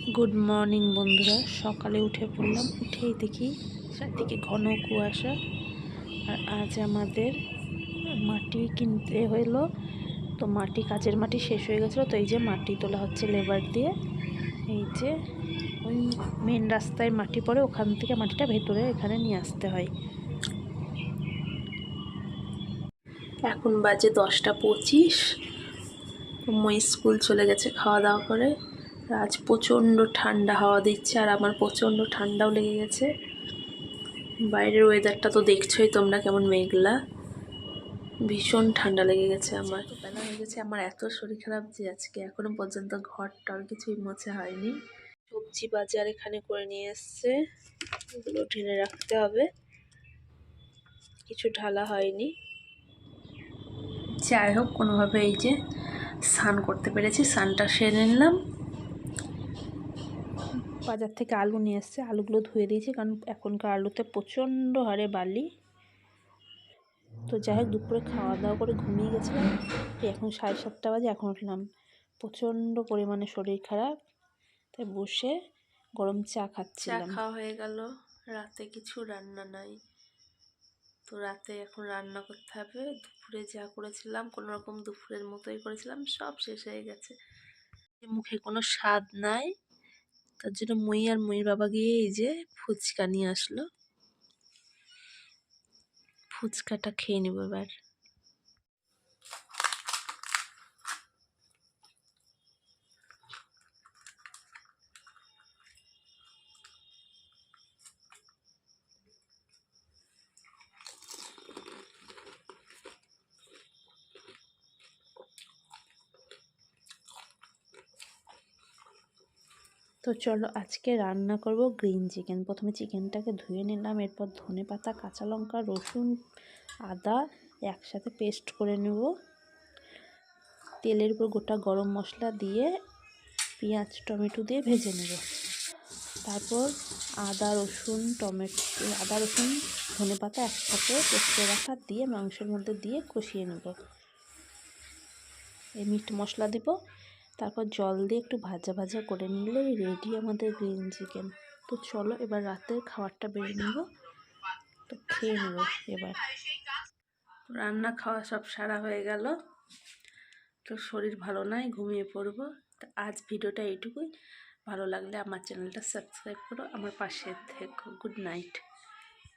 Good morning বন্ধুরা। সকালে উঠে পড়লাম, উঠেই দেখি চারদিকে ঘন কুয়াশা। আর আজ আমাদের মাটি কিনতে হলো, তো কাজের মাটি শেষ হয়ে গেছিলো, তো এই যে মাটি তোলা হচ্ছে লেবার দিয়ে। এই যে ওই মেন রাস্তায় মাটি পড়ে, ওখান থেকে মাটিটা ভেতরে এখানে নিয়ে আসতে হয়। এখন বাজে 10:25। মই স্কুল চলে গেছে খাওয়া দাওয়া করে। আজ প্রচণ্ড ঠান্ডা হাওয়া দিচ্ছে, আর আমার প্রচণ্ড ঠান্ডাও লেগে গেছে। বাইরের ওয়েদারটা তো দেখছোই তোমরা, কেমন মেঘলা, ভীষণ ঠান্ডা লেগে গেছে। আমার বেলা হয়ে গেছে, আমার এত শরীর খারাপ যে আজকে এখনো পর্যন্ত ঘরটার কিছুই মোছা হয়নি। সবজি বাজার এখানে করে নিয়ে এসছে, এগুলো ঢেলে রাখতে হবে, কিছু ঢালা হয়নি। যাই হোক, কোনোভাবে এই যে স্নান করতে পেরেছি, স্নানটা সেরে নিলাম। বাজার থেকে আলু নিয়ে এসছে, আলুগুলো ধুয়ে দিয়েছি, কারণ এখনকার আলুতে প্রচণ্ড হারে বালি। তো যাই হোক, দুপুরে খাওয়া দাওয়া করে ঘুমিয়ে গেছিলাম, এখন 7:30 বাজে, এখন উঠলাম। প্রচণ্ড পরিমাণে শরীর খারাপ, তাই বসে গরম চা খাচ্ছিলাম। চা খাওয়া হয়ে গেল। রাতে কিছু রান্না নাই, তো রাতে এখন রান্না করতে হবে। দুপুরে যা করেছিলাম কোনোরকম দুপুরের মতোই করেছিলাম, সব শেষ হয়ে গেছে। মুখে কোনো স্বাদ নাই, তার জন্য মই আর মইয়ের বাবা গিয়ে এই যে ফুচকা নিয়ে আসলো, ফুচকাটা খেয়ে নেব এবার। তো চলো, আজকে রান্না করব গ্রিন চিকেন। প্রথমে চিকেনটাকে ধুয়ে নিলাম, এরপর ধনেপাতা, কাঁচা লঙ্কা, রসুন, আদা একসাথে পেস্ট করে নেব। তেলের উপর গোটা গরম মশলা দিয়ে পেঁয়াজ টমেটো দিয়ে ভেজে নেব। তারপর আদা রসুন ধনেপাতা একসাথে পেস্ট করে রাখা দিয়ে মাংসের মধ্যে দিয়ে কষিয়ে নেব। এই মিট মশলা দিব, তারপর জল দিয়ে একটু ভাজা ভাজা করে নিলেই রেডি আমাদের গ্রিন চিকেন। তো চলো এবার রাতের খাবারটা বেড়ে নেব, তো খেয়ে নেব এবার। রান্না খাওয়া সব সারা হয়ে গেল, তো শরীর ভালো নয়, ঘুমিয়ে পড়বো। তো আজ ভিডিওটা এইটুকুই। ভালো লাগলে আমার চ্যানেলটা সাবস্ক্রাইব করো, আমার পাশে থেকো। Good night.